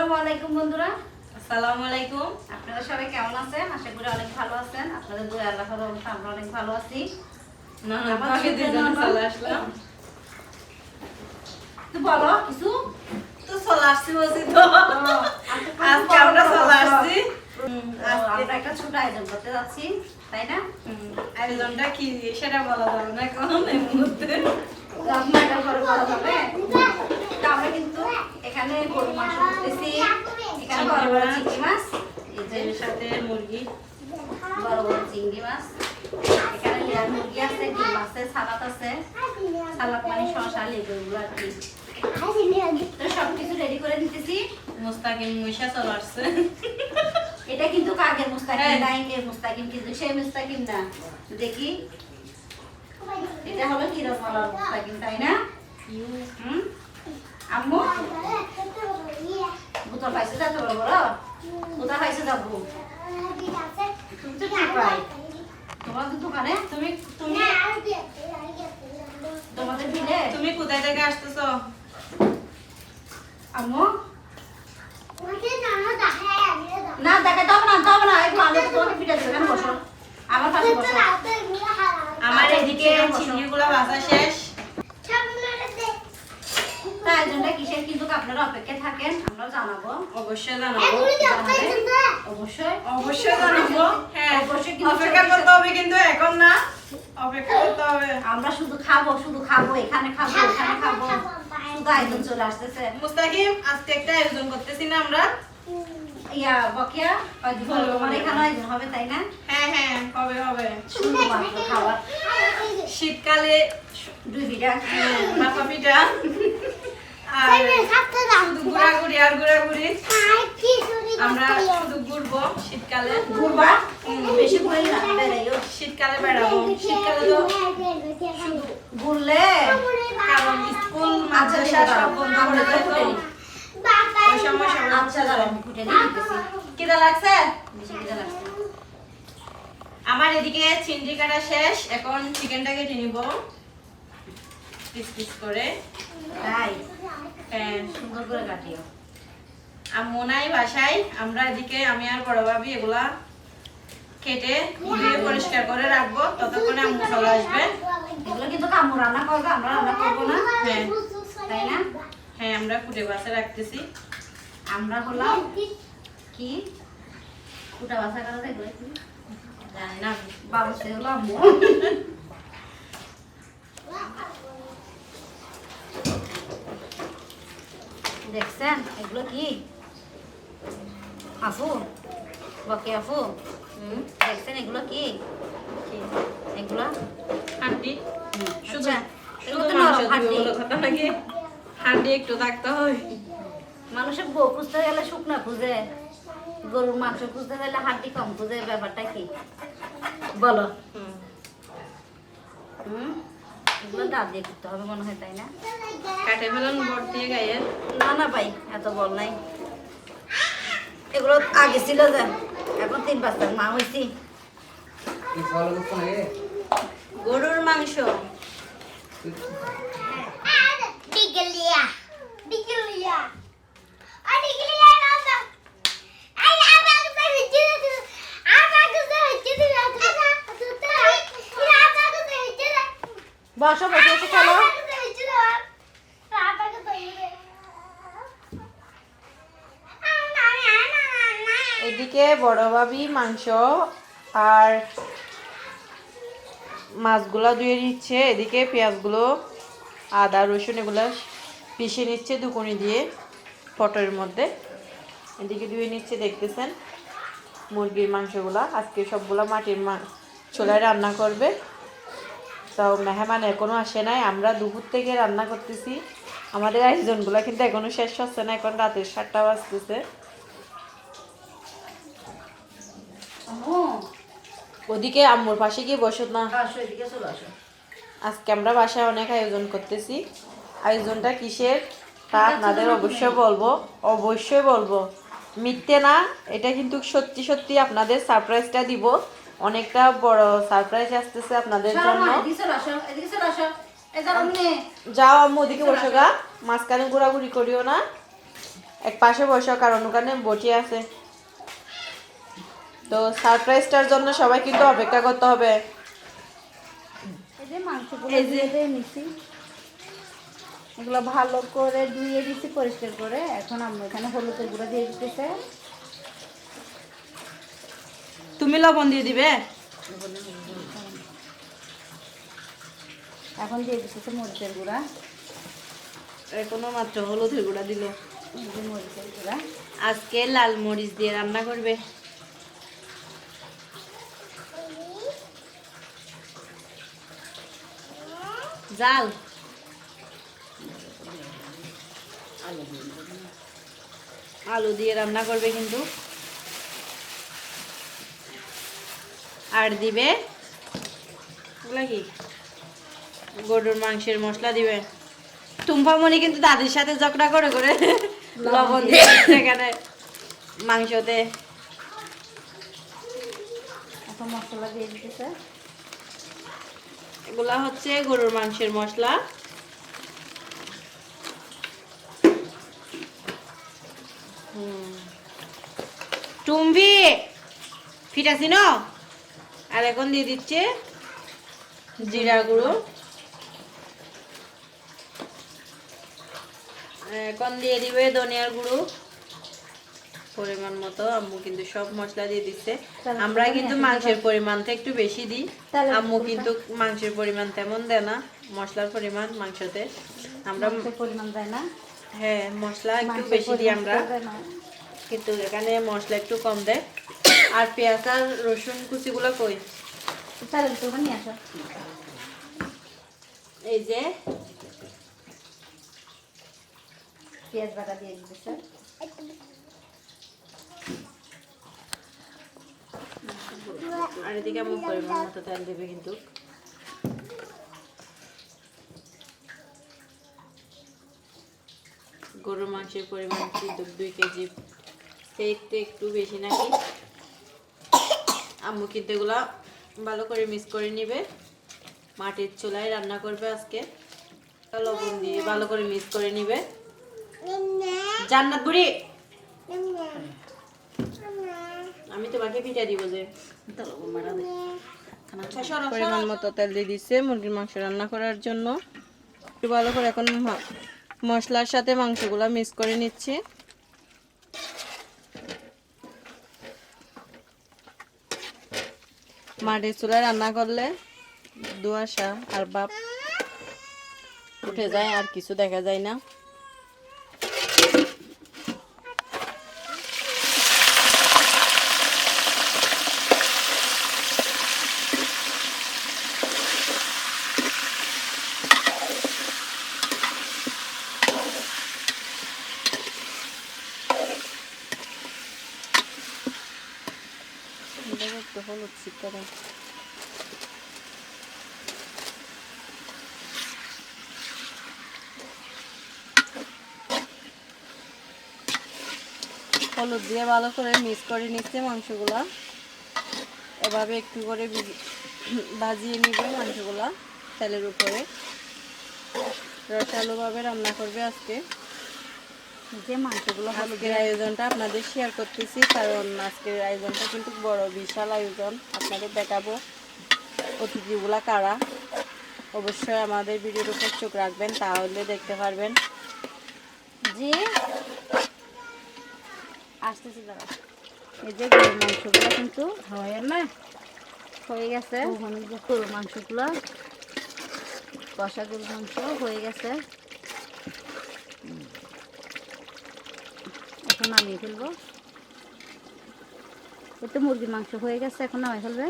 আসসালামু আলাইকুম বন্ধুরা। আসসালামু আলাইকুম। আপনারা সবাই কেমন আছেন? আশা করি অনেক ভালো আছেন। আপনাদের দোয়া আল্লাহর রহমতে আমরা অনেক ভালো আছি। আগে দুজন চলে আসলাম। তো বলো কিছু। তো চলে আসছি বলছি তো। আজকে আমরা চলে আসছি। আমরা একটা ছোট আয়োজন করতে যাচ্ছি, তাই না? আয়োজনটা কি সেটা বলা যাবে না এখন এই মুহূর্তে। আপনারা ঘরে করা যাবে। তো আমরা কিন্তু এখানে গরু মাংস করতেছি, এখানে বড় বড় চিংড়ি মাছ, এই যে এর সাথে মুরগি, বড় বড় চিংড়ি মাছ, এখানে লেয়ার মুরগি আছে, ডিম আছে, সালাদ আছে, সালাদ মানে শসা লেবু এগুলো আর কি। তো সবকিছু রেডি করে দিতেছি। মুস্তাকিম মুইশা চলে আসছে। এটা কিন্তু কাগের মুস্তাকিম, ডাইনের মুস্তাকিম, কিন্তু সেই মুস্তাকিম না। দেখি এটা হলো কিরকমালার মুস্তাকিম, তাই না? আম্মু বোতল পাইছে যা তো বড় বড় কোথায় পাইছে যাবো তুমি তো ঠিক পাই তোমাদের দোকানে তুমি তুমি তোমাদের বিলে তুমি কোথায় থেকে আসতেছো? আম্মু না দেখা যাবে না এগুলো আমি তোমাকে পিঠা দেবো, এখানে বসো, আমার পাশে বসো। আমার এদিকে চিংড়িগুলো ভাজা শেষ। তাই জন্য কিসের কিন্তু আপনারা অপেক্ষায় থাকেন, আমরা জানাবো, অবশ্যই জানাবো। অবশ্যই অবশ্যই জানাবো। হ্যাঁ, অবশ্যই কিন্তু অপেক্ষা করতে হবে, কিন্তু এখন না, অপেক্ষা করতে হবে। আমরা শুধু খাবো, এখানে খাবো, ওখানে খাবো, শুধু আয়োজন চলে আসতেছে। মুস্তাকিম, আজকে একটা আয়োজন করতেছি না আমরা? ইয়া বকিয়া তোমার এখানে আয়োজন হবে, তাই না? হ্যাঁ হ্যাঁ, হবে হবে। শুধুমাত্র খাবার, শীতকালে দুই বিটা ভাপা পিঠা আর শুধু ঘোরাঘুরি আর ঘোরাঘুরি। আমরা শুধু ঘুরবো শীতকালে। ঘুরবা, বেশি ঘুরে না, বেড়াইও। শীতকালে বেড়াবো। শীতকালে তো শুধু ঘুরলে কারণ স্কুল মাদ্রাসা সব বন্ধ করে দেয় তো। ওই সময় সবাই আচ্ছা দাঁড়ান ফুটে দিতেছি। খিদা লাগছে? বেশি খিদে লাগছে। আমার এদিকে চিংড়ি কাটা শেষ, এখন চিকেনটা কেটে নিব পিস পিস করে। তাই হ্যাঁ, সুন্দর করে কাটিও। আম্মু নাই বাসায়, আমরা এদিকে আমি আর বড় ভাবি এগুলা কেটে ধুয়ে পরিষ্কার করে রাখবো, ততক্ষণে আম্মু চলে আসবে। এগুলো কিন্তু কামু রান্না করবে, আমরা রান্না করবো না, হ্যাঁ তাই না? হ্যাঁ, আমরা কুটে বাসে রাখতেছি। আমরা হলাম কি কুটা বাসা করা দেখবে কি জানি না আমি। বাবু সে হলো আম্মু। দেখছেন এগুলো কি আফু বকে আফু দেখছেন এগুলো কি এগুলো হাড্ডি শুধু আচ্ছা, শুধু এগুলো তো মাংস নরম দিবে হাড্ডি। বলে কথা নাকি? হাড্ডি একটু থাকতে হয়। মানুষের বউ খুঁজতে গেলে শুকনা খুঁজে, গরুর মাংস খুঁজতে গেলে হাড্ডি কম খুঁজে, ব্যাপারটা কি বলো? এগুলো দাঁত দিয়ে করতে হবে মনে হয়, তাই না? কাটে ফেলুন বট দিয়ে গায়ে। না ভাই, এত বল নাই। এগুলো আগে ছিল যে, এখন 3 বছর মা হয়েছি। গরুর মাংস বসো বসে বসে খেলো। এদিকে বড় ভাবি মাংস আর মাছগুলো ধুয়ে নিচ্ছে, এদিকে পেঁয়াজগুলো আদা রসুন এগুলো পিষে নিচ্ছে দুকুনি দিয়ে পটরের মধ্যে। এদিকে ধুয়ে নিচ্ছে, দেখতেছেন মুরগির মাংসগুলো আজকে সবগুলো মাটির চুলায় রান্না করবে। তাও মেহমান এখনো আসে নাই, আমরা দুপুর থেকে রান্না করতেছি। আমাদের আয়োজনগুলো কিন্তু এখনো শেষ হচ্ছে না, এখন রাতের 7টা বাজতেছে। ওদিকে আম্মুর পাশে গিয়ে বসো না, আসো এদিকে চলে আসো। আজকে আমরা বাসায় অনেক আয়োজন করতেছি। আয়োজনটা কিসের তা আপনাদের অবশ্যই বলবো, মিথ্যে না, এটা কিন্তু সত্যি সত্যি আপনাদের সারপ্রাইজটা দিব। অনেকটা বড় সারপ্রাইজ আসতেছে আপনাদের জন্য। যাও আম্মু ওদিকে বসো গা, মাঝখানে ঘোরাঘুরি করিও না। এক পাশে বসো, কারণ ওখানে বটি আছে। তো সারপ্রাইজটার জন্য সবাই কিন্তু অপেক্ষা করতে হবে। এই যে মাংসগুলো দিয়ে নিছি, এগুলো ভালো করে ধুয়ে দিচ্ছি পরিষ্কার করে। এখন আমরা এখানে হলুদের গুঁড়ো দিয়ে দিতেছে। তুমি লবণ দিয়ে দিবে। এখন দিয়ে দিতেছে মরিচের গুঁড়া। এখনো মাত্র হলুদের গুঁড়া দিল। মরিচের গুঁড়া আজকে লাল মরিচ দিয়ে রান্না করবে। জাল আলু দিয়ে রান্না করবে কিন্তু। আর দিবে ওগুলা কি, গরুর মাংসের মশলা দিবে। টুম্পামণি কিন্তু দাদির সাথে ঝগড়া করে করে লবণ দিয়ে এখানে মাংসতে। এখন মশলা দিয়ে দিতেছে। এগুলা হচ্ছে গরুর মাংসের মশলা। টুম্বি ফিটাছি না। আর এখন দিয়ে দিচ্ছে জিরা গুঁড়ো। এখন দিয়ে দিবে ধনিয়ার গুঁড়ো পরিমাণ মতো। আম্মু কিন্তু সব মশলা দিয়ে দিচ্ছে। আমরা কিন্তু মাংসের পরিমাণটা একটু বেশি দিই, আম্মু কিন্তু মাংসের পরিমাণ তেমন দেয় না। মশলার পরিমাণ মাংসতে আমরা পরিমাণ দেয় না। হ্যাঁ, মশলা একটু বেশি দিই আমরা, কিন্তু এখানে মশলা একটু কম দেয়। আর পেঁয়াজ আর রসুন কুচিগুলো কই, তাহলে তোমরা নিয়ে আসো। এই যে পেঁয়াজ বাটা দিয়ে দিতেছে। আর এদিকে আমি পরিমাণ মতো তেল দেবে কিন্তু। গরুর মাংসের পরিমাণ কিন্তু 2 কেজি, সেই একটু বেশি নাকি। আম্মু কিন্তু এগুলা ভালো করে মিক্স করে নিবে। মাটির চুলায় রান্না করবে আজকে। লবণ দিয়ে ভালো করে মিক্স করে নিবে। জান্নাত বুড়ি, আমি তোমাকে পিঠা দিব যে। পরিমাণ মতো তেল দিয়ে দিচ্ছে মুরগির মাংস রান্না করার জন্য। একটু ভালো করে এখন মশলার সাথে মাংসগুলো মিক্স করে নিচ্ছি। মাটির চুলায় রান্না করলে দুয়াশা আর বাপ উঠে যায়, আর কিছু দেখা যায় না। একটু হলুদ শিক্ষা দেয়। হলুদ দিয়ে ভালো করে মিক্স করে নিচ্ছে মাংসগুলা। এভাবে একটু করে ভাজিয়ে নিবে মাংসগুলা তেলের উপরে। রসালোভাবে রান্না করবে আজকে। যে মাংসগুলো আজকের আয়োজনটা আপনাদের শেয়ার করতেছি, কারণ আজকের আয়োজনটা কিন্তু বড় বিশাল আয়োজন। আপনাদের দেখাবো অতিথিগুলা কারা। অবশ্যই আমাদের ভিডিওর উপর চোখ রাখবেন, তাহলে দেখতে পারবেন। জি আসতেছি দাঁড়া। এই যে গরুর মাংসগুলো কিন্তু হয় না, হয়ে গেছে। ওখানে যে গরুর মাংসগুলো, কষা গরুর মাংস হয়ে গেছে। এখন নামিয়ে ফেলবো। এই তো মুরগির মাংস হয়ে গেছে, এখন নামিয়ে ফেলবে।